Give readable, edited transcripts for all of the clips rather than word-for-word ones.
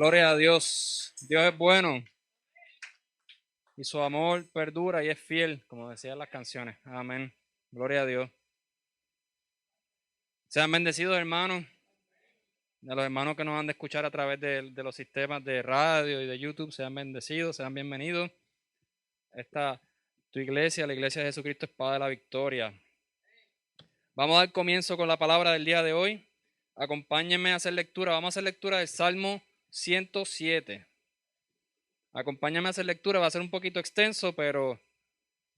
Gloria a Dios. Dios es bueno y su amor perdura y es fiel, como decían las canciones. Amén. Gloria a Dios. Sean bendecidos, hermanos, de los hermanos que nos han de escuchar a través de los sistemas de radio y de YouTube. Sean bendecidos, sean bienvenidos. Tu iglesia, la iglesia de Jesucristo, Espada de la Victoria. Vamos a dar comienzo con la palabra del día de hoy. Acompáñenme a hacer lectura. Vamos a hacer lectura del Salmo 107. Acompáñame a hacer lectura, va a ser un poquito extenso, pero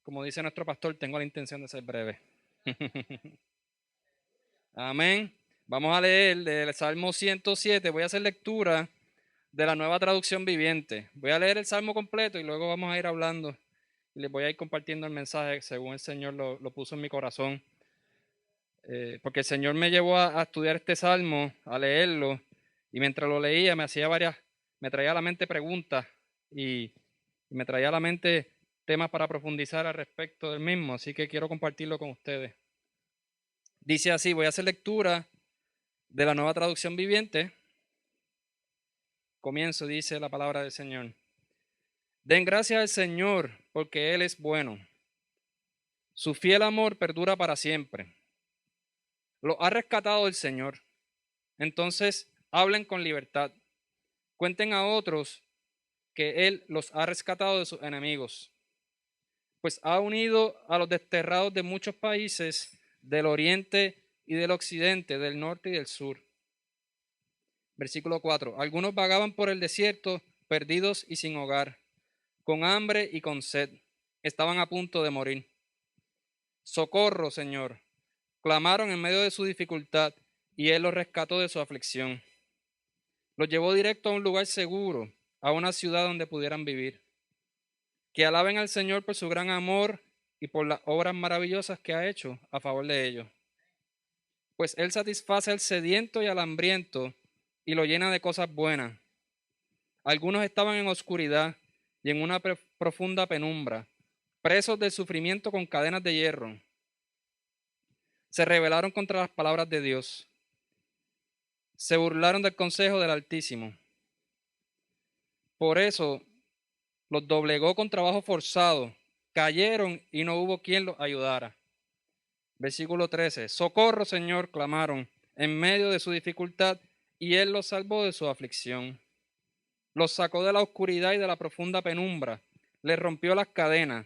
como dice nuestro pastor, tengo la intención de ser breve. Amén. Vamos a leer del Salmo 107. Voy a hacer lectura de la Nueva Traducción Viviente. Voy a leer el Salmo completo y luego vamos a ir hablando y les voy a ir compartiendo el mensaje según el Señor lo puso en mi corazón. Porque el Señor me llevó a estudiar este Salmo, a leerlo, y mientras lo leía me traía a la mente preguntas y me traía a la mente temas para profundizar al respecto del mismo, así que quiero compartirlo con ustedes. Dice así, voy a hacer lectura de la Nueva Traducción Viviente. Comienzo, dice la palabra del Señor. Den gracias al Señor, porque Él es bueno. Su fiel amor perdura para siempre. Lo ha rescatado el Señor. Entonces, hablen con libertad. Cuenten a otros que Él los ha rescatado de sus enemigos. Pues ha unido a los desterrados de muchos países del oriente y del occidente, del norte y del sur. Versículo 4. Algunos vagaban por el desierto, perdidos y sin hogar, con hambre y con sed. Estaban a punto de morir. Socorro, Señor. Clamaron en medio de su dificultad y Él los rescató de su aflicción. Los llevó directo a un lugar seguro, a una ciudad donde pudieran vivir. Que alaben al Señor por su gran amor y por las obras maravillosas que ha hecho a favor de ellos. Pues Él satisface al sediento y al hambriento y lo llena de cosas buenas. Algunos estaban en oscuridad y en una profunda penumbra, presos del sufrimiento con cadenas de hierro. Se rebelaron contra las palabras de Dios. Se burlaron del consejo del Altísimo. Por eso los doblegó con trabajo forzado. Cayeron y no hubo quien los ayudara. Versículo 13. Socorro, Señor, clamaron en medio de su dificultad y Él los salvó de su aflicción. Los sacó de la oscuridad y de la profunda penumbra. Les rompió las cadenas.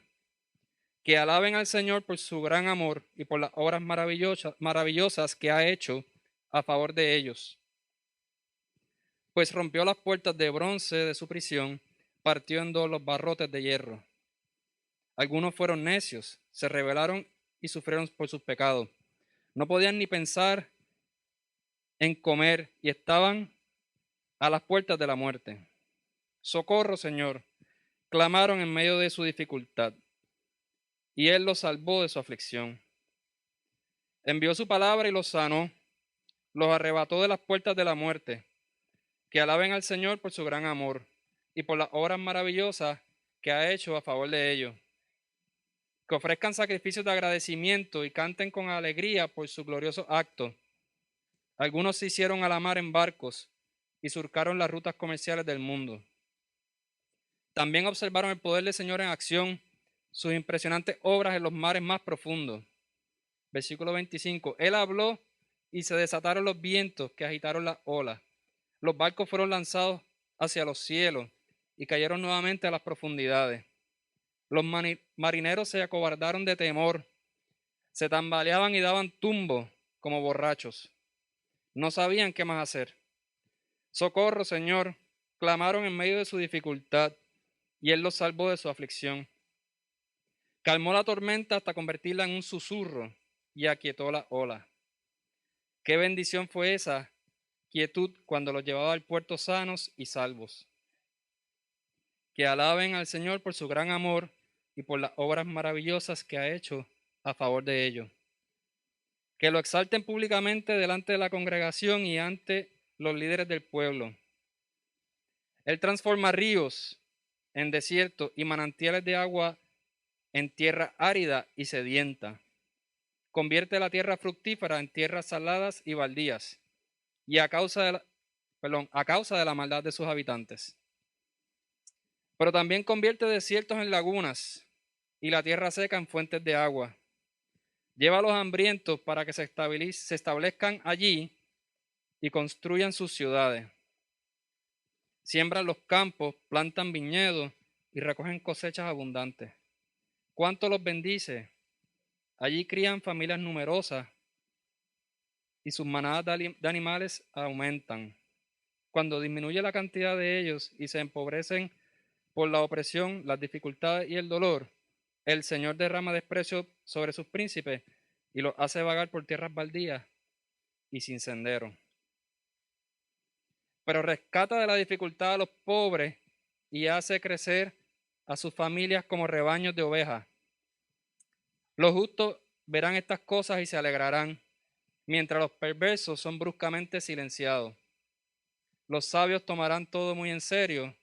Que alaben al Señor por su gran amor y por las obras maravillosas que ha hecho a favor de ellos. Pues rompió las puertas de bronce de su prisión, partió en dos los barrotes de hierro. Algunos fueron necios, se rebelaron y sufrieron por sus pecados. No podían ni pensar en comer y estaban a las puertas de la muerte. Socorro, Señor, clamaron en medio de su dificultad y Él los salvó de su aflicción. Envió su palabra y los sanó, los arrebató de las puertas de la muerte. Que alaben al Señor por su gran amor y por las obras maravillosas que ha hecho a favor de ellos. Que ofrezcan sacrificios de agradecimiento y canten con alegría por su glorioso acto. Algunos se hicieron a la mar en barcos y surcaron las rutas comerciales del mundo. También observaron el poder del Señor en acción, sus impresionantes obras en los mares más profundos. Versículo 25. Él habló y se desataron los vientos que agitaron las olas. Los barcos fueron lanzados hacia los cielos y cayeron nuevamente a las profundidades. Los marineros se acobardaron de temor, se tambaleaban y daban tumbos como borrachos. No sabían qué más hacer. Socorro, Señor, clamaron en medio de su dificultad y Él los salvó de su aflicción. Calmó la tormenta hasta convertirla en un susurro y aquietó la ola. Qué bendición fue esa quietud cuando los llevaba al puerto sanos y salvos. Que alaben al Señor por su gran amor y por las obras maravillosas que ha hecho a favor de ellos. Que lo exalten públicamente delante de la congregación y ante los líderes del pueblo. Él transforma ríos en desierto y manantiales de agua en tierra árida y sedienta. Convierte la tierra fructífera en tierras saladas y baldías. Y a causa a causa de la maldad de sus habitantes. Pero también convierte desiertos en lagunas y la tierra seca en fuentes de agua. Lleva a los hambrientos para que se establezcan allí y construyan sus ciudades. Siembran los campos, plantan viñedos y recogen cosechas abundantes. ¿Cuánto los bendice? Allí crían familias numerosas y sus manadas de animales aumentan. Cuando disminuye la cantidad de ellos y se empobrecen por la opresión, las dificultades y el dolor, el Señor derrama desprecio sobre sus príncipes y los hace vagar por tierras baldías y sin sendero. Pero rescata de la dificultad a los pobres y hace crecer a sus familias como rebaños de ovejas. Los justos verán estas cosas y se alegrarán, mientras los perversos son bruscamente silenciados. Los sabios tomarán todo muy en serio,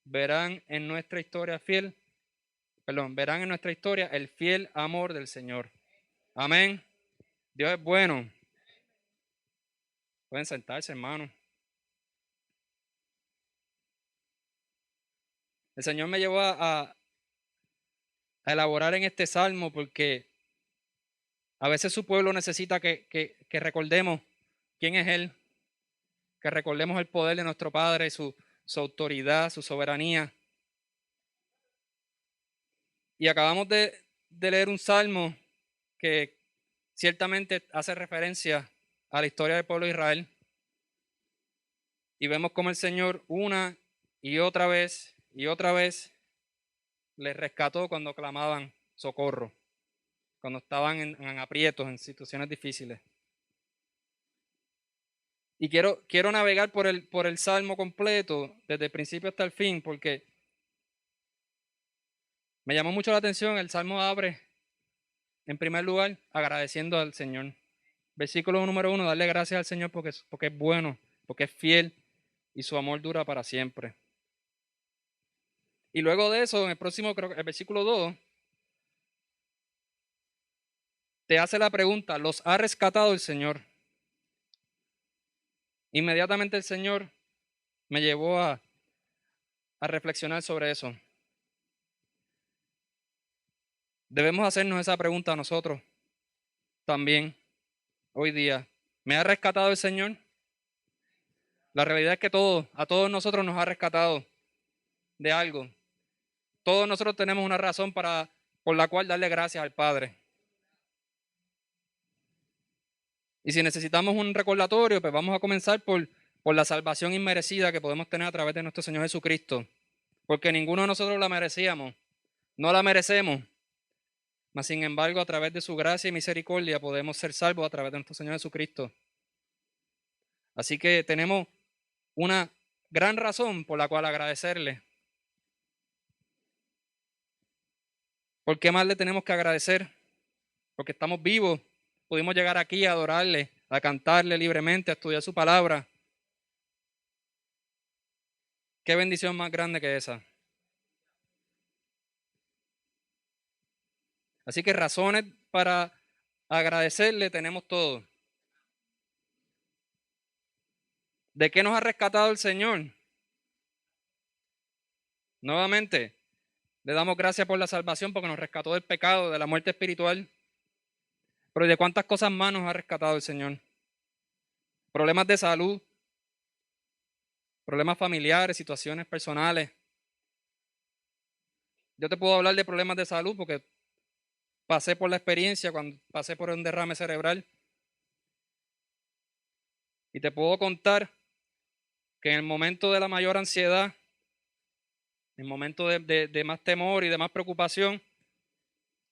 verán en nuestra historia el fiel amor del Señor. Amén. Dios es bueno. Pueden sentarse, hermano. El Señor me llevó a elaborar en este salmo porque a veces su pueblo necesita que recordemos quién es Él, que recordemos el poder de nuestro Padre, su autoridad, su soberanía. Y acabamos de leer un salmo que ciertamente hace referencia a la historia del pueblo de Israel. Y vemos cómo el Señor una y otra vez les rescató cuando clamaban socorro, cuando estaban en aprietos, en situaciones difíciles. Y quiero navegar por el salmo completo, desde el principio hasta el fin, porque me llamó mucho la atención. El salmo abre, en primer lugar, agradeciendo al Señor. Versículo número 1, darle gracias al Señor porque es bueno, porque es fiel y su amor dura para siempre. Y luego de eso, en el próximo, creo que el versículo 2, te hace la pregunta, ¿los ha rescatado el Señor? Inmediatamente el Señor me llevó a reflexionar sobre eso. Debemos hacernos esa pregunta a nosotros también hoy día. ¿Me ha rescatado el Señor? La realidad es que a todos nosotros nos ha rescatado de algo. Todos nosotros tenemos una razón por la cual darle gracias al Padre. Y si necesitamos un recordatorio, pues vamos a comenzar por la salvación inmerecida que podemos tener a través de nuestro Señor Jesucristo. Porque ninguno de nosotros la merecíamos, no la merecemos. Mas sin embargo, a través de su gracia y misericordia podemos ser salvos a través de nuestro Señor Jesucristo. Así que tenemos una gran razón por la cual agradecerle. ¿Por qué más le tenemos que agradecer? Porque estamos vivos, pudimos llegar aquí a adorarle, a cantarle libremente, a estudiar su palabra. ¿Qué bendición más grande que esa? Así que razones para agradecerle tenemos todo. ¿De qué nos ha rescatado el Señor? Nuevamente, le damos gracias por la salvación porque nos rescató del pecado, de la muerte espiritual. Pero ¿de cuántas cosas más nos ha rescatado el Señor? Problemas de salud, problemas familiares, situaciones personales. Yo te puedo hablar de problemas de salud porque pasé por la experiencia cuando pasé por un derrame cerebral. Y te puedo contar que en el momento de la mayor ansiedad, en el momento de más temor y de más preocupación,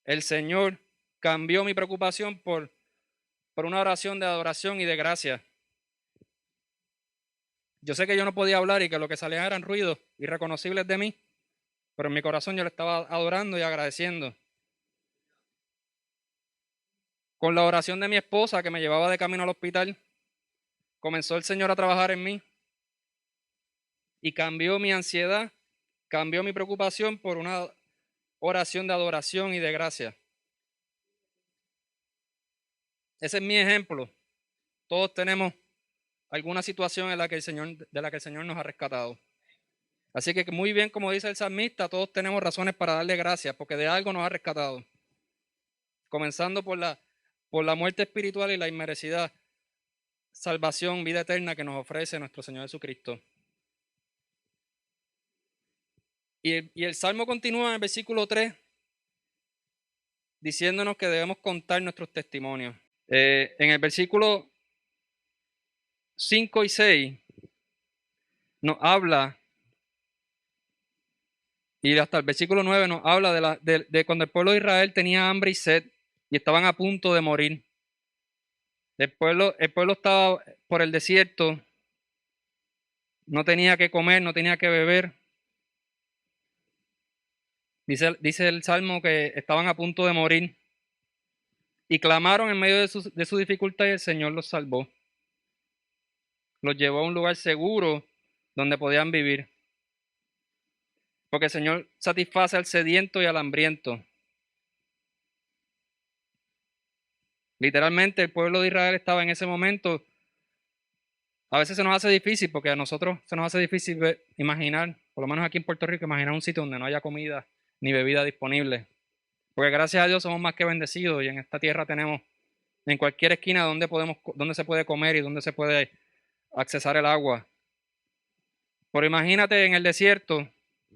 el Señor cambió mi preocupación por una oración de adoración y de gracia. Yo sé que yo no podía hablar y que lo que salían eran ruidos irreconocibles de mí, pero en mi corazón yo le estaba adorando y agradeciendo. Con la oración de mi esposa que me llevaba de camino al hospital, comenzó el Señor a trabajar en mí y cambió mi ansiedad, cambió mi preocupación por una oración de adoración y de gracia. Ese es mi ejemplo. Todos tenemos alguna situación en la que de la que el Señor nos ha rescatado. Así que muy bien, como dice el salmista, todos tenemos razones para darle gracias, porque de algo nos ha rescatado. Comenzando por la muerte espiritual y la inmerecida salvación, vida eterna que nos ofrece nuestro Señor Jesucristo. Y el Salmo continúa en el versículo 3 diciéndonos que debemos contar nuestros testimonios. En el versículo 5 y 6 nos habla, y hasta el versículo 9 nos habla de cuando el pueblo de Israel tenía hambre y sed y estaban a punto de morir. El pueblo estaba por el desierto, no tenía que comer, no tenía que beber. Dice el Salmo que estaban a punto de morir y clamaron en medio de su dificultad y el Señor los salvó. Los llevó a un lugar seguro donde podían vivir. Porque el Señor satisface al sediento y al hambriento. Literalmente el pueblo de Israel estaba en ese momento. A veces se nos hace difícil, porque a nosotros se nos hace difícil imaginar, por lo menos aquí en Puerto Rico, imaginar un sitio donde no haya comida ni bebida disponible. Porque gracias a Dios somos más que bendecidos y en esta tierra tenemos en cualquier esquina donde se puede comer y donde se puede accesar el agua. Pero imagínate en el desierto,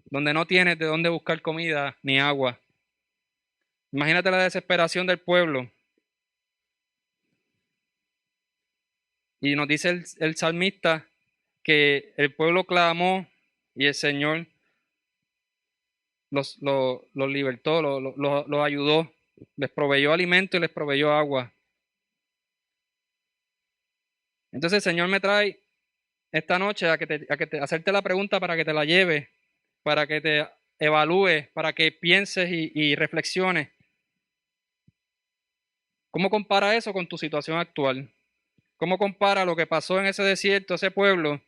donde no tienes de dónde buscar comida ni agua. Imagínate la desesperación del pueblo. Y nos dice el salmista que el pueblo clamó y el Señor los libertó, los ayudó, les proveyó alimento y les proveyó agua. Entonces el Señor me trae esta noche a hacerte la pregunta para que te la lleves, para que te evalúes, para que pienses y reflexiones. ¿Cómo compara eso con tu situación actual? ¿Cómo compara lo que pasó en ese desierto, ese pueblo,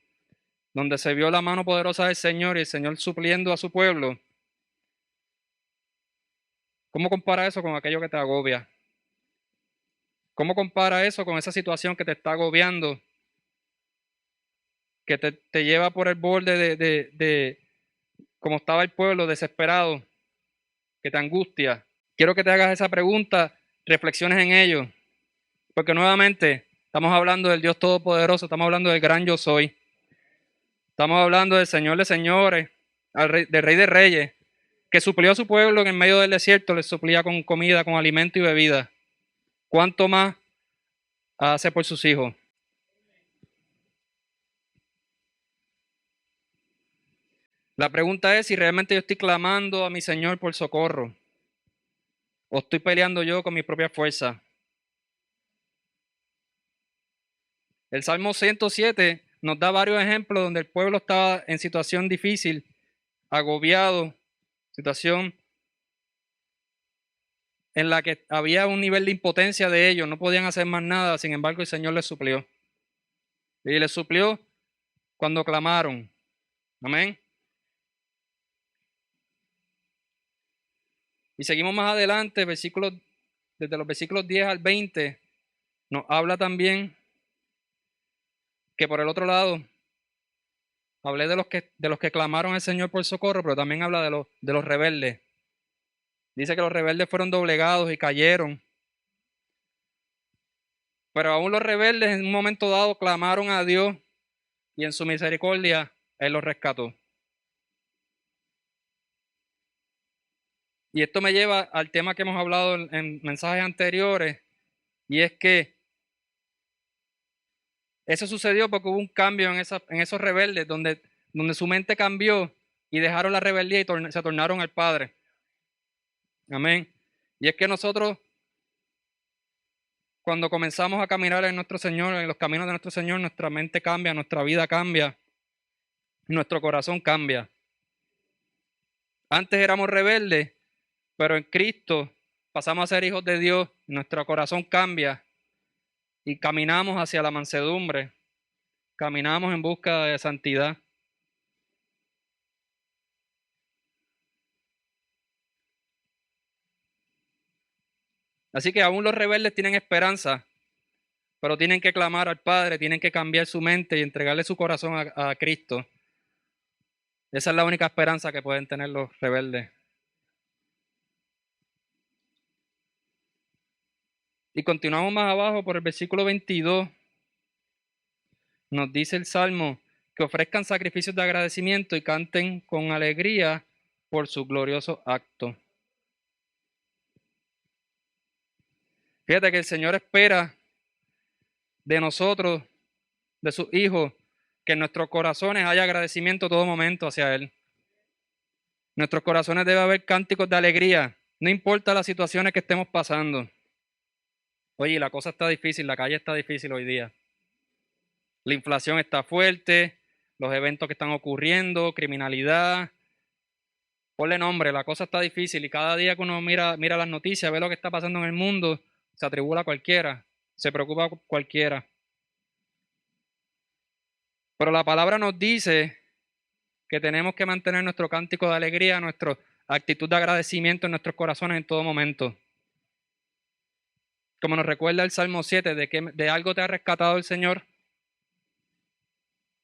donde se vio la mano poderosa del Señor y el Señor supliendo a su pueblo? ¿Cómo compara eso con aquello que te agobia? ¿Cómo compara eso con esa situación que te está agobiando, que te lleva por el borde de como estaba el pueblo desesperado, que te angustia? Quiero que te hagas esa pregunta, reflexiones en ello, porque nuevamente estamos hablando del Dios Todopoderoso, estamos hablando del gran yo soy, estamos hablando del Señor de señores, del Rey de reyes, que suplió a su pueblo en el medio del desierto, les suplía con comida, con alimento y bebida. ¿Cuánto más hace por sus hijos? La pregunta es si realmente yo estoy clamando a mi Señor por socorro o estoy peleando yo con mi propia fuerza. El Salmo 107 nos da varios ejemplos donde el pueblo estaba en situación difícil, agobiado, situación en la que había un nivel de impotencia de ellos, no podían hacer más nada, sin embargo el Señor les suplió. Y les suplió cuando clamaron. Amén. Y seguimos más adelante, desde los versículos 10 al 20, nos habla también que por el otro lado, hablé de los que clamaron al Señor por socorro, pero también habla de los rebeldes. Dice que los rebeldes fueron doblegados y cayeron. Pero aún los rebeldes en un momento dado clamaron a Dios y en su misericordia Él los rescató. Y esto me lleva al tema que hemos hablado en mensajes anteriores, y es que eso sucedió porque hubo un cambio en esos rebeldes, donde su mente cambió y dejaron la rebeldía y se tornaron al Padre. Amén. Y es que nosotros, cuando comenzamos a caminar en nuestro Señor, en los caminos de nuestro Señor, nuestra mente cambia, nuestra vida cambia, nuestro corazón cambia. Antes éramos rebeldes, pero en Cristo pasamos a ser hijos de Dios, nuestro corazón cambia y caminamos hacia la mansedumbre, caminamos en busca de santidad. Así que aún los rebeldes tienen esperanza, pero tienen que clamar al Padre, tienen que cambiar su mente y entregarle su corazón a Cristo. Esa es la única esperanza que pueden tener los rebeldes. Y continuamos más abajo por el versículo 22. Nos dice el Salmo que ofrezcan sacrificios de agradecimiento y canten con alegría por su glorioso acto. Fíjate que el Señor espera de nosotros, de sus hijos, que en nuestros corazones haya agradecimiento todo momento hacia Él. En nuestros corazones debe haber cánticos de alegría, no importa las situaciones que estemos pasando. Oye, la cosa está difícil, la calle está difícil hoy día. La inflación está fuerte, los eventos que están ocurriendo, criminalidad. Ponle nombre, la cosa está difícil y cada día que uno mira las noticias, ve lo que está pasando en el mundo, se atribula cualquiera, se preocupa cualquiera. Pero la palabra nos dice que tenemos que mantener nuestro cántico de alegría, nuestra actitud de agradecimiento en nuestros corazones en todo momento. Como nos recuerda el Salmo 7, de algo te ha rescatado el Señor.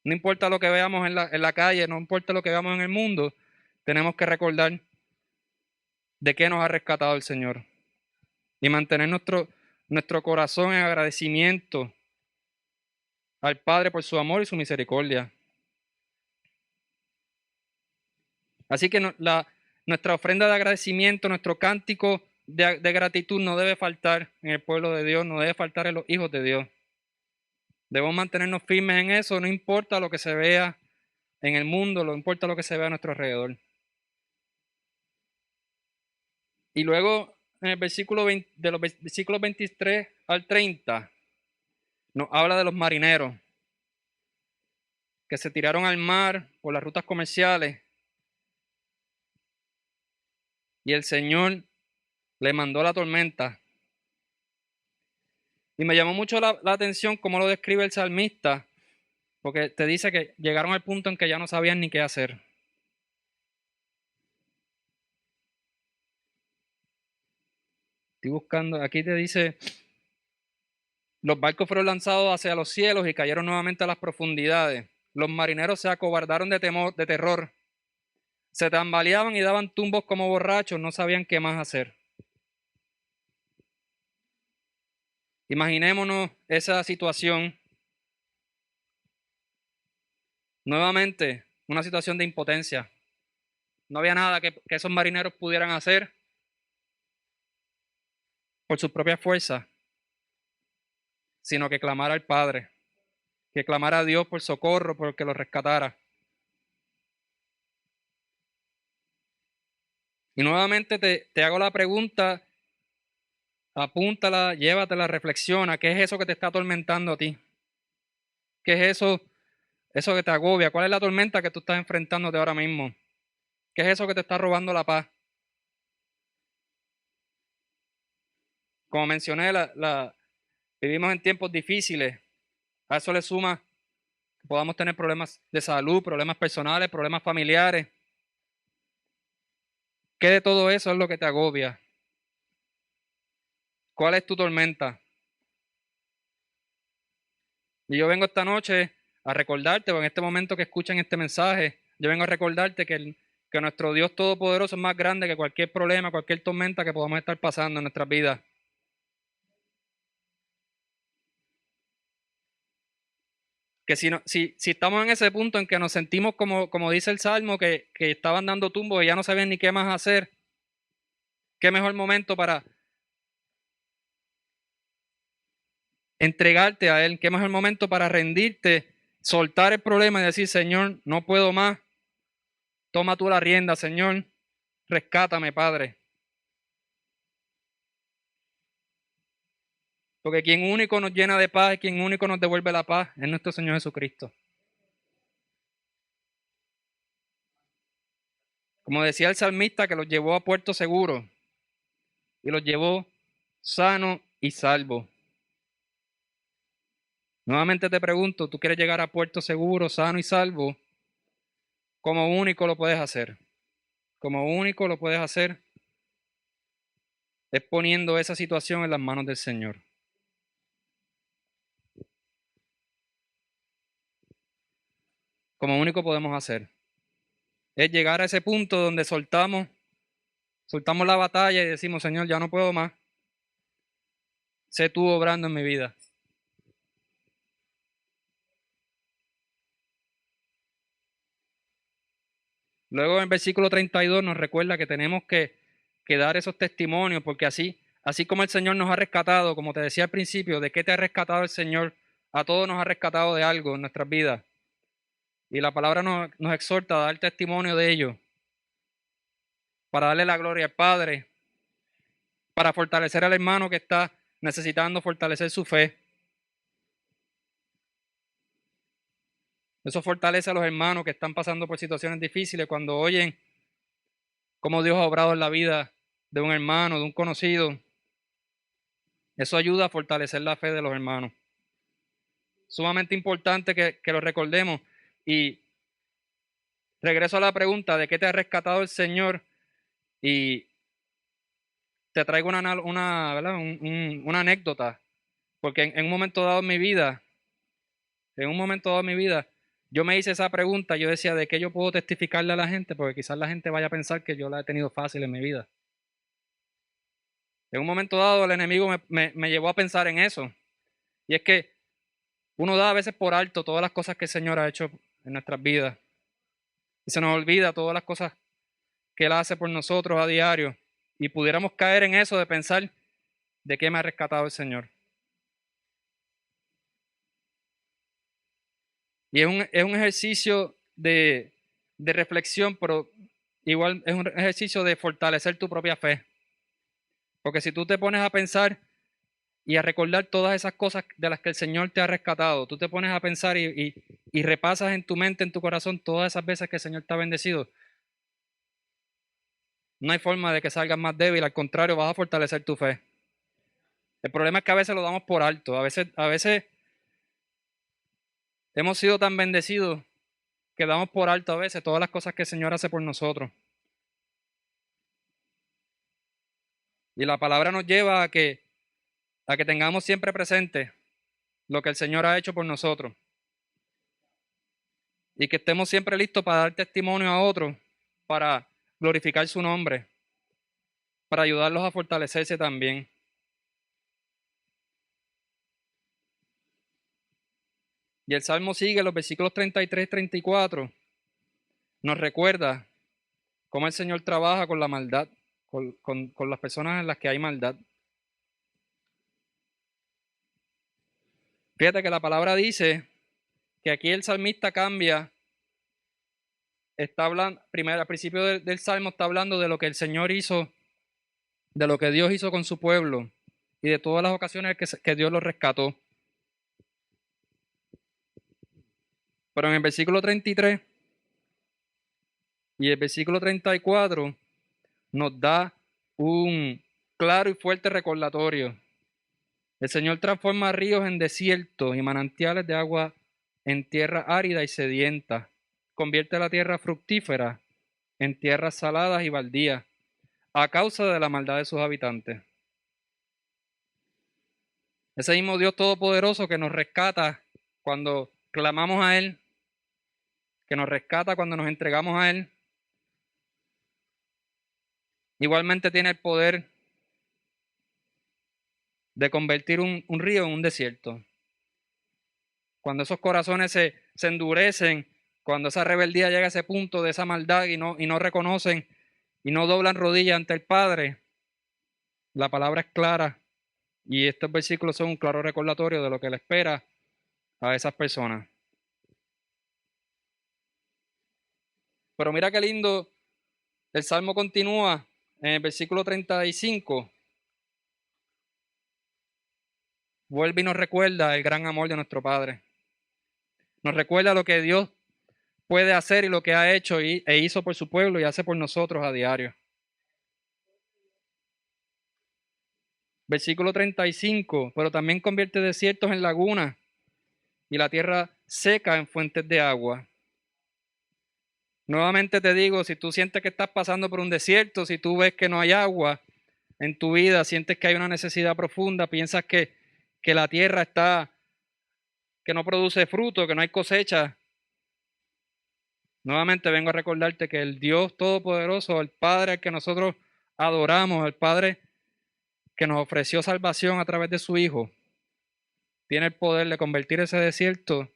No importa lo que veamos en la calle, no importa lo que veamos en el mundo, tenemos que recordar de qué nos ha rescatado el Señor. Y mantener nuestro corazón en agradecimiento al Padre por su amor y su misericordia. Así que nuestra ofrenda de agradecimiento, nuestro cántico de gratitud no debe faltar en el pueblo de Dios, no debe faltar en los hijos de Dios. Debemos mantenernos firmes en eso, no importa lo que se vea en el mundo, no importa lo que se vea a nuestro alrededor. Y luego, en el versículo 20, de los versículos 23 al 30, nos habla de los marineros que se tiraron al mar por las rutas comerciales y el Señor le mandó la tormenta. Y me llamó mucho la atención cómo lo describe el salmista, porque te dice que llegaron al punto en que ya no sabían ni qué hacer. Estoy buscando, aquí te dice, los barcos fueron lanzados hacia los cielos y cayeron nuevamente a las profundidades. Los marineros se acobardaron de terror. Se tambaleaban y daban tumbos como borrachos, no sabían qué más hacer. Imaginémonos esa situación. Nuevamente, una situación de impotencia. No había nada que esos marineros pudieran hacer por sus propias fuerzas, sino que clamar al Padre, que clamar a Dios por socorro, por que los rescatara. Y nuevamente te hago la pregunta, apúntala, llévatela, reflexiona. ¿Qué es eso que te está atormentando a ti? ¿Qué es eso que te agobia? ¿Cuál es la tormenta que tú estás enfrentándote ahora mismo? ¿Qué es eso que te está robando la paz? Como mencioné, vivimos en tiempos difíciles. A eso le suma que podamos tener problemas de salud, problemas personales, problemas familiares. ¿Qué de todo eso es lo que te agobia? ¿Cuál es tu tormenta? Y yo vengo esta noche a recordarte, o en este momento que escuchan este mensaje, yo vengo a recordarte que nuestro Dios Todopoderoso es más grande que cualquier problema, cualquier tormenta que podamos estar pasando en nuestras vidas. Que si estamos en ese punto en que nos sentimos como dice el Salmo, que estaban dando tumbos y ya no sabían ni qué más hacer, qué mejor momento para entregarte a Él, qué mejor momento para rendirte, soltar el problema y decir, Señor, no puedo más, toma tú la rienda, Señor, rescátame, Padre. Porque quien único nos llena de paz, quien único nos devuelve la paz, es nuestro Señor Jesucristo. Como decía el salmista, que los llevó a puerto seguro y los llevó sano y salvo. Nuevamente te pregunto, ¿tú quieres llegar a puerto seguro, sano y salvo? Como único lo puedes hacer. Como único lo puedes hacer es poniendo esa situación en las manos del Señor. como único podemos hacer. Es llegar a ese punto donde soltamos la batalla y decimos, Señor, ya no puedo más. Sé tú obrando en mi vida. Luego en el versículo 32 nos recuerda que tenemos que dar esos testimonios, porque así como el Señor nos ha rescatado, como te decía al principio, ¿de qué te ha rescatado el Señor? A todos nos ha rescatado de algo en nuestras vidas. Y la palabra nos exhorta a dar testimonio de ello, para darle la gloria al Padre, para fortalecer al hermano que está necesitando fortalecer su fe. Eso fortalece a los hermanos que están pasando por situaciones difíciles cuando oyen cómo Dios ha obrado en la vida de un hermano, de un conocido. Eso ayuda a fortalecer la fe de los hermanos. Sumamente importante que lo recordemos. Y regreso a la pregunta de qué te ha rescatado el Señor. Y te traigo ¿verdad? Una anécdota. Porque en un momento dado en mi vida, yo me hice esa pregunta. Yo decía, ¿de qué yo puedo testificarle a la gente? Porque quizás la gente vaya a pensar que yo la he tenido fácil en mi vida. En un momento dado el enemigo me llevó a pensar en eso. Y es que uno da a veces por alto todas las cosas que el Señor ha hecho en nuestras vidas. Y se nos olvida todas las cosas que Él hace por nosotros a diario. Y pudiéramos caer en eso de pensar, ¿de qué me ha rescatado el Señor? Y es un ejercicio de reflexión, pero igual es un ejercicio de fortalecer tu propia fe. Porque si tú te pones a pensar y a recordar todas esas cosas de las que el Señor te ha rescatado, tú te pones a pensar y repasas en tu mente, en tu corazón, todas esas veces que el Señor te ha bendecido, no hay forma de que salgas más débil, al contrario, vas a fortalecer tu fe. El problema es que a veces lo damos por alto, a veces hemos sido tan bendecidos que damos por alto a veces todas las cosas que el Señor hace por nosotros. Y la palabra nos lleva a que tengamos siempre presente lo que el Señor ha hecho por nosotros. Y que estemos siempre listos para dar testimonio a otros, para glorificar su nombre, para ayudarlos a fortalecerse también. Y el Salmo sigue, los versículos 33 y 34, nos recuerda cómo el Señor trabaja con la maldad, con las personas en las que hay maldad. Fíjate que la palabra dice que aquí el salmista cambia, está hablando, primero al principio del Salmo está hablando de lo que el Señor hizo, de lo que Dios hizo con su pueblo y de todas las ocasiones que Dios lo rescató. Pero en el versículo 33 y el versículo 34 nos da un claro y fuerte recordatorio. El Señor transforma ríos en desiertos y manantiales de agua en tierra árida y sedienta. Convierte la tierra fructífera en tierras saladas y baldías a causa de la maldad de sus habitantes. Ese mismo Dios todopoderoso que nos rescata cuando clamamos a Él, que nos rescata cuando nos entregamos a Él, igualmente tiene el poder de convertir un río en un desierto. Cuando esos corazones se endurecen, cuando esa rebeldía llega a ese punto de esa maldad y no reconocen y no doblan rodillas ante el Padre, la palabra es clara y estos versículos son un claro recordatorio de lo que le espera a esas personas. Pero mira qué lindo, el Salmo continúa en el versículo 35. Vuelve y nos recuerda el gran amor de nuestro Padre. Nos recuerda lo que Dios puede hacer y lo que ha hecho e hizo por su pueblo y hace por nosotros a diario. Versículo 35, pero también convierte desiertos en lagunas y la tierra seca en fuentes de agua. Nuevamente te digo, si tú sientes que estás pasando por un desierto, si tú ves que no hay agua en tu vida, sientes que hay una necesidad profunda, piensas que la tierra está, que no produce fruto, que no hay cosecha, Nuevamente vengo a recordarte que el Dios Todopoderoso, el Padre al que nosotros adoramos, el Padre que nos ofreció salvación a través de su Hijo, tiene el poder de convertir ese desierto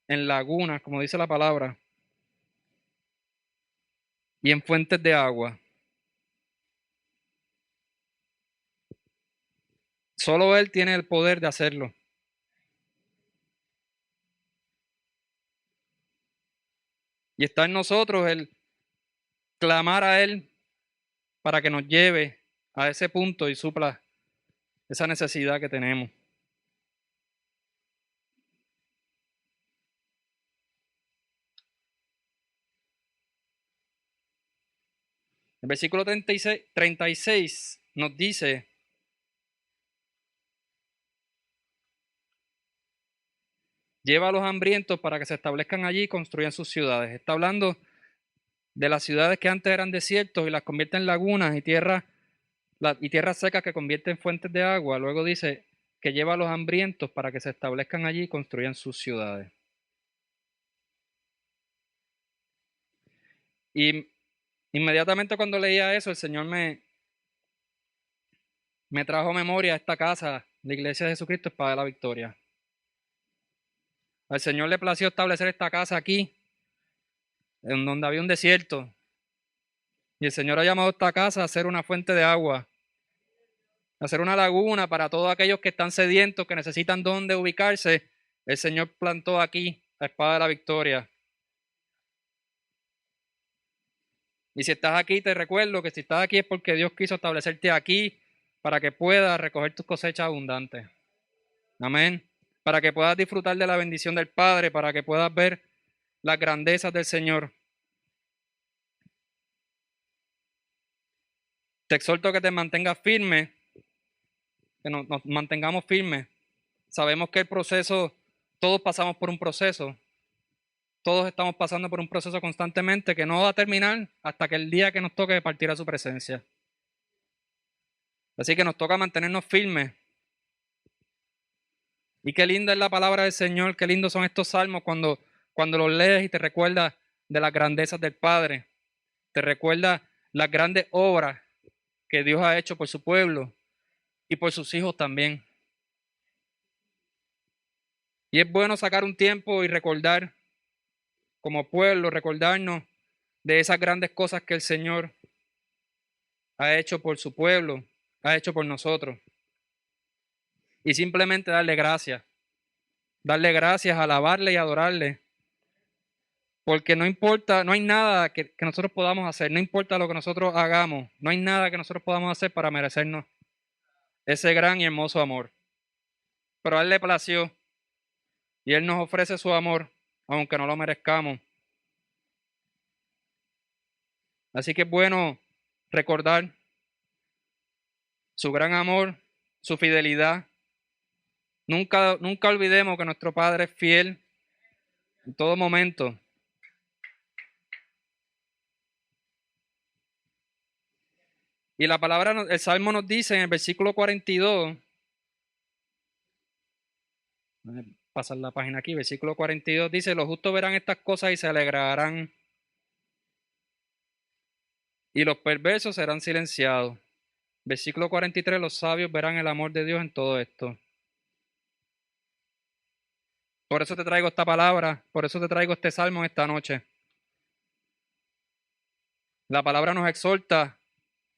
en lagunas, como dice la palabra, y en fuentes de agua. Solo Él tiene el poder de hacerlo. Y está en nosotros el clamar a Él para que nos lleve a ese punto y supla esa necesidad que tenemos. El versículo 36 nos dice: lleva a los hambrientos para que se establezcan allí y construyan sus ciudades. Está hablando de las ciudades que antes eran desiertos y las convierte en lagunas y tierras secas que convierte en fuentes de agua. Luego dice que lleva a los hambrientos para que se establezcan allí y construyan sus ciudades. Y inmediatamente cuando leía eso, el Señor me trajo memoria a esta casa, la Iglesia de Jesucristo, Espada de la Victoria. Al Señor le plació establecer esta casa aquí, en donde había un desierto. Y el Señor ha llamado a esta casa a ser una fuente de agua, a ser una laguna para todos aquellos que están sedientos, que necesitan dónde ubicarse. El Señor plantó aquí la Espada de la Victoria. Y si estás aquí, te recuerdo que si estás aquí es porque Dios quiso establecerte aquí para que puedas recoger tus cosechas abundantes. Amén. Para que puedas disfrutar de la bendición del Padre, para que puedas ver las grandezas del Señor. Te exhorto a que te mantengas firme, que nos mantengamos firmes. Sabemos que el proceso, todos pasamos por un proceso. Todos estamos pasando por un proceso constantemente que no va a terminar hasta que el día que nos toque partir a su presencia. Así que nos toca mantenernos firmes. Y qué linda es la palabra del Señor, qué lindos son estos salmos cuando los lees y te recuerdas de las grandezas del Padre. Te recuerda las grandes obras que Dios ha hecho por su pueblo y por sus hijos también. Y es bueno sacar un tiempo y recordar, como pueblo, recordarnos de esas grandes cosas que el Señor ha hecho por su pueblo, ha hecho por nosotros. Y simplemente darle gracias, alabarle y adorarle. Porque no importa, no hay nada que nosotros podamos hacer, no importa lo que nosotros hagamos, no hay nada que nosotros podamos hacer para merecernos ese gran y hermoso amor. Pero a Él le plació y Él nos ofrece su amor, aunque no lo merezcamos. Así que es bueno recordar su gran amor, su fidelidad. Nunca olvidemos que nuestro Padre es fiel en todo momento. Y la palabra, el Salmo nos dice en el versículo 42, pasar la página aquí, versículo 42 dice: los justos verán estas cosas y se alegrarán, y los perversos serán silenciados. Versículo 43, los sabios verán el amor de Dios en todo esto. Por eso te traigo esta palabra, por eso te traigo este salmo esta noche. La palabra nos exhorta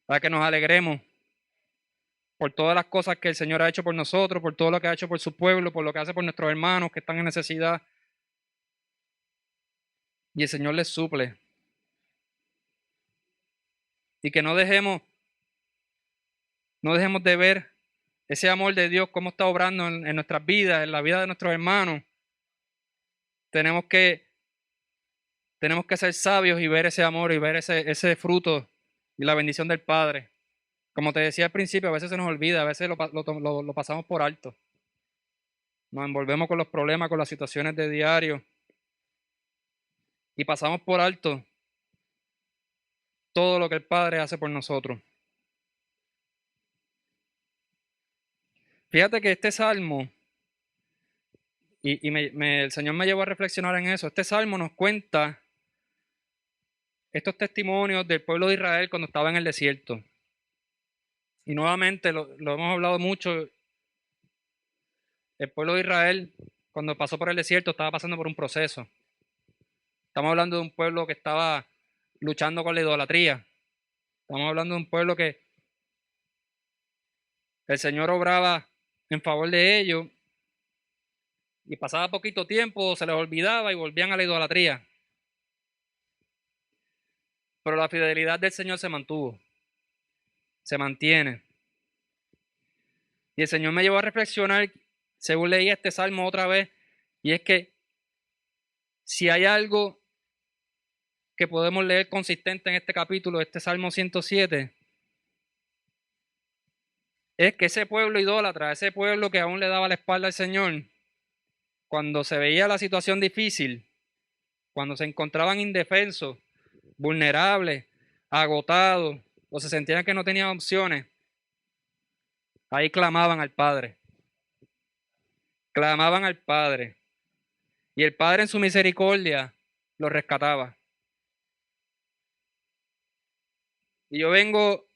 a que nos alegremos por todas las cosas que el Señor ha hecho por nosotros, por todo lo que ha hecho por su pueblo, por lo que hace por nuestros hermanos que están en necesidad. Y el Señor les suple. Y que no dejemos de ver ese amor de Dios, cómo está obrando en nuestras vidas, en la vida de nuestros hermanos. Tenemos que ser sabios y ver ese amor y ver ese fruto y la bendición del Padre. Como te decía al principio, a veces se nos olvida, a veces lo pasamos por alto. Nos envolvemos con los problemas, con las situaciones de diario y pasamos por alto todo lo que el Padre hace por nosotros. Fíjate que este salmo, y el Señor me llevó a reflexionar en eso, este salmo nos cuenta estos testimonios del pueblo de Israel cuando estaba en el desierto. Y nuevamente lo hemos hablado mucho. El pueblo de Israel, cuando pasó por el desierto, estaba pasando por un proceso. Estamos hablando de un pueblo que estaba luchando con la idolatría. Estamos hablando de un pueblo que el Señor obraba en favor de ellos y pasaba poquito tiempo, se les olvidaba y volvían a la idolatría. Pero la fidelidad del Señor se mantuvo, se mantiene. Y el Señor me llevó a reflexionar, según leí este salmo otra vez, y es que si hay algo que podemos leer consistente en este capítulo, este Salmo 107, es que ese pueblo idólatra, ese pueblo que aún le daba la espalda al Señor, cuando se veía la situación difícil, cuando se encontraban indefensos, vulnerables, agotados, o se sentían que no tenían opciones, ahí clamaban al Padre. Clamaban al Padre. Y el Padre en su misericordia los rescataba. Y yo vengo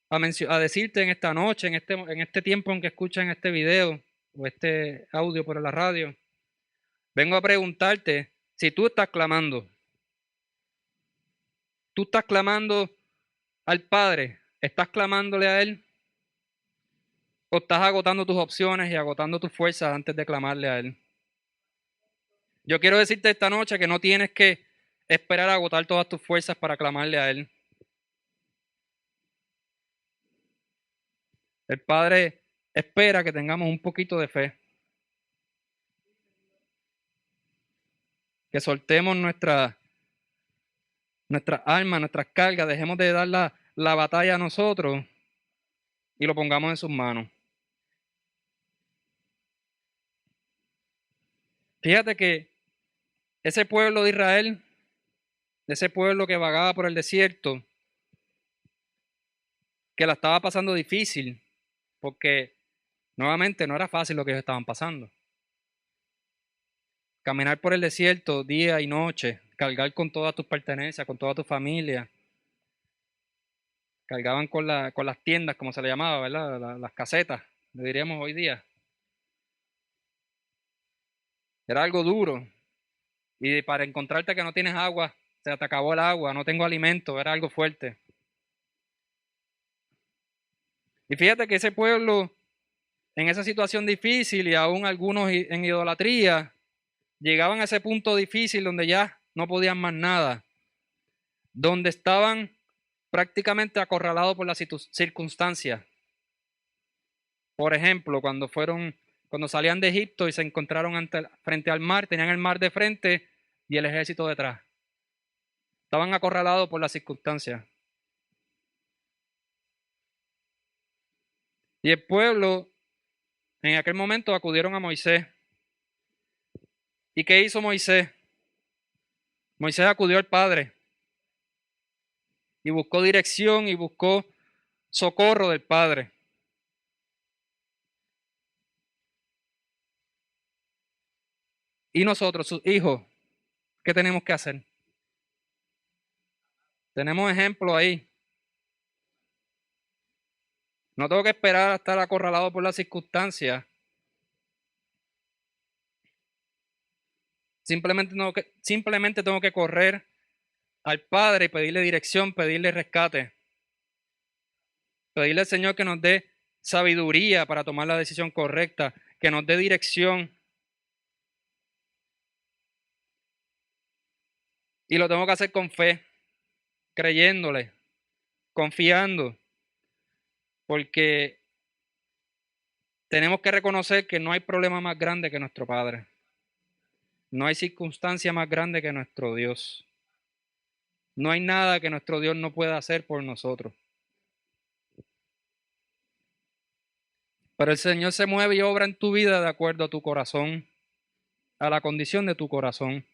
a decirte en esta noche, en este tiempo en que escuchan este video o este audio por la radio, vengo a preguntarte si tú estás clamando. ¿Tú estás clamando al Padre? ¿Estás clamándole a Él? ¿O estás agotando tus opciones y agotando tus fuerzas antes de clamarle a Él? Yo quiero decirte esta noche que no tienes que esperar a agotar todas tus fuerzas para clamarle a Él. El Padre espera que tengamos un poquito de fe. Que soltemos nuestra alma, nuestras cargas, dejemos de dar la batalla a nosotros y lo pongamos en sus manos. Fíjate que ese pueblo de Israel, ese pueblo que vagaba por el desierto, que la estaba pasando difícil, porque nuevamente no era fácil lo que ellos estaban pasando. Caminar por el desierto día y noche, cargar con todas tus pertenencias, con toda tu familia. Cargaban con las tiendas, como se le llamaba, ¿verdad? Las casetas, le diríamos hoy día. Era algo duro. Y para encontrarte que no tienes agua, se te acabó el agua, no tengo alimento, era algo fuerte. Y fíjate que ese pueblo, en esa situación difícil y aún algunos en idolatría, llegaban a ese punto difícil donde ya no podían más nada, donde estaban prácticamente acorralados por las circunstancias. Por ejemplo, cuando salían de Egipto y se encontraron frente al mar, tenían el mar de frente y el ejército detrás. Estaban acorralados por las circunstancias. Y el pueblo, en aquel momento, acudieron a Moisés. ¿Y qué hizo Moisés? Moisés acudió al Padre y buscó dirección y buscó socorro del Padre. Y nosotros, sus hijos, ¿qué tenemos que hacer? Tenemos ejemplo ahí. No tengo que esperar a estar acorralado por las circunstancias. Simplemente tengo que correr al Padre y pedirle dirección, pedirle rescate. Pedirle al Señor que nos dé sabiduría para tomar la decisión correcta, que nos dé dirección. Y lo tengo que hacer con fe, creyéndole, confiando, porque tenemos que reconocer que no hay problema más grande que nuestro Padre. No hay circunstancia más grande que nuestro Dios. No hay nada que nuestro Dios no pueda hacer por nosotros. Pero el Señor se mueve y obra en tu vida de acuerdo a tu corazón, a la condición de tu corazón.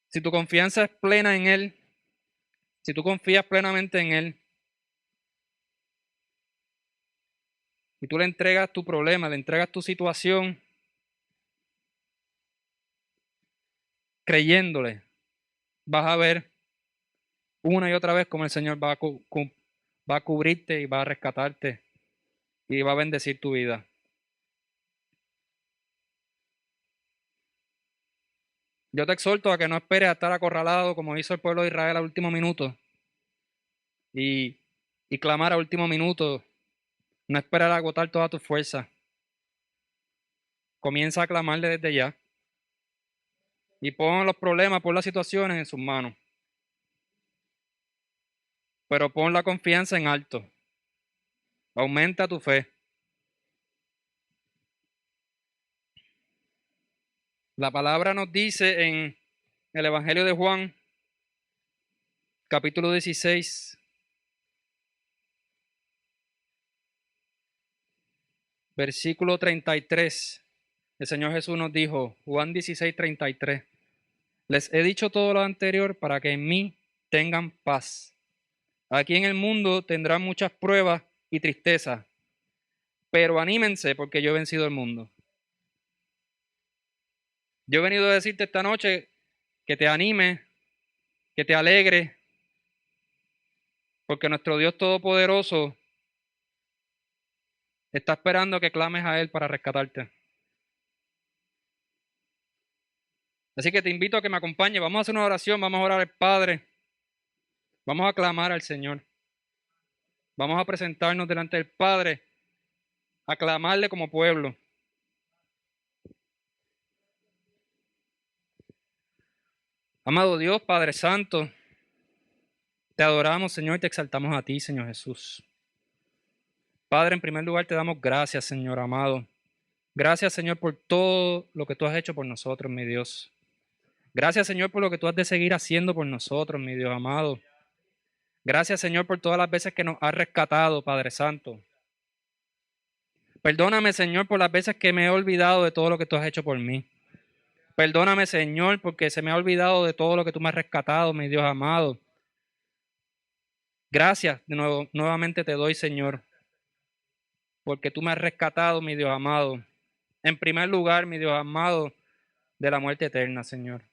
Si tu confianza es plena en Él, si tú confías plenamente en Él, y tú le entregas tu problema, le entregas tu situación, creyéndole, vas a ver una y otra vez cómo el Señor va a cubrirte y va a rescatarte y va a bendecir tu vida. Yo te exhorto a que no esperes a estar acorralado como hizo el pueblo de Israel al último minuto y clamar al último minuto. No esperar a agotar toda tu fuerza. Comienza a clamarle desde ya y pon los problemas, pon las situaciones en sus manos. Pero pon la confianza en alto. Aumenta tu fe. La palabra nos dice en el Evangelio de Juan, capítulo 16, versículo 33. El Señor Jesús nos dijo, Juan 16, 33. Les he dicho todo lo anterior para que en mí tengan paz. Aquí en el mundo tendrán muchas pruebas y tristeza, pero anímense porque yo he vencido el mundo. Yo he venido a decirte esta noche que te anime, que te alegre, porque nuestro Dios Todopoderoso está esperando que clames a Él para rescatarte. Así que te invito a que me acompañes. Vamos a hacer una oración, vamos a orar al Padre, vamos a clamar al Señor. Vamos a presentarnos delante del Padre, a clamarle como pueblo. Amado Dios, Padre Santo, te adoramos, Señor, y te exaltamos a ti, Señor Jesús. Padre, en primer lugar te damos gracias, Señor amado. Gracias, Señor, por todo lo que tú has hecho por nosotros, mi Dios. Gracias, Señor, por lo que tú has de seguir haciendo por nosotros, mi Dios amado. Gracias, Señor, por todas las veces que nos has rescatado, Padre Santo. Perdóname, Señor, por las veces que me he olvidado de todo lo que tú has hecho por mí. Perdóname, Señor, porque se me ha olvidado de todo lo que tú me has rescatado, mi Dios amado. Gracias de nuevo, nuevamente te doy, Señor, porque tú me has rescatado, mi Dios amado. En primer lugar, mi Dios amado, de la muerte eterna, Señor.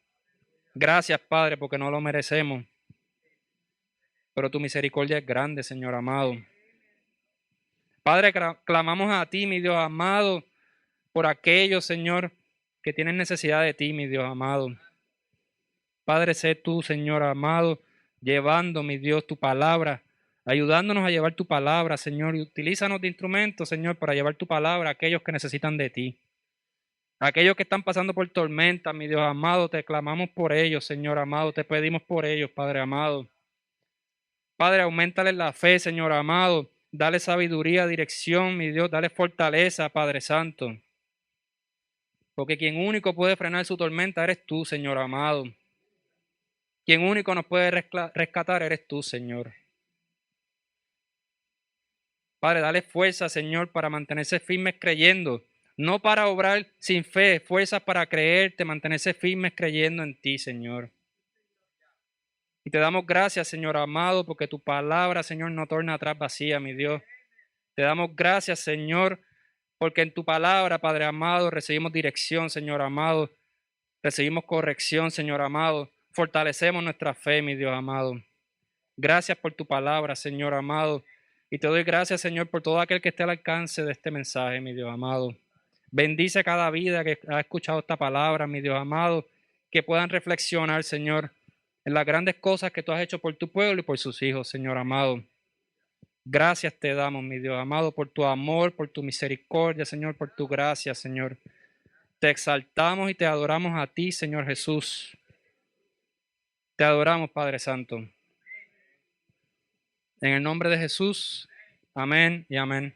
Gracias, Padre, porque no lo merecemos. Pero tu misericordia es grande, Señor amado. Padre, clamamos a ti, mi Dios amado, por aquellos, Señor, que tienen necesidad de ti, mi Dios amado. Padre, sé tú, Señor amado, llevando, mi Dios, tu palabra, ayudándonos a llevar tu palabra, Señor, y utilízanos de instrumento, Señor, para llevar tu palabra a aquellos que necesitan de ti. Aquellos que están pasando por tormenta, mi Dios amado, te clamamos por ellos, Señor amado, te pedimos por ellos, Padre amado. Padre, aumentale la fe, Señor amado. Dale sabiduría, dirección, mi Dios. Dale fortaleza, Padre Santo. Porque quien único puede frenar su tormenta eres tú, Señor amado. Quien único nos puede rescatar eres tú, Señor. Padre, dale fuerza, Señor, para mantenerse firmes creyendo. No para obrar sin fe, fuerzas para creerte, mantenerse firmes creyendo en ti, Señor. Y te damos gracias, Señor amado, porque tu palabra, Señor, no torna atrás vacía, mi Dios. Te damos gracias, Señor, porque en tu palabra, Padre amado, recibimos dirección, Señor amado. Recibimos corrección, Señor amado. Fortalecemos nuestra fe, mi Dios amado. Gracias por tu palabra, Señor amado. Y te doy gracias, Señor, por todo aquel que esté al alcance de este mensaje, mi Dios amado. Bendice cada vida que ha escuchado esta palabra, mi Dios amado. Que puedan reflexionar, Señor, en las grandes cosas que tú has hecho por tu pueblo y por sus hijos, Señor amado. Gracias te damos, mi Dios amado, por tu amor, por tu misericordia, Señor, por tu gracia, Señor. Te exaltamos y te adoramos a ti, Señor Jesús. Te adoramos, Padre Santo. En el nombre de Jesús, amén y amén.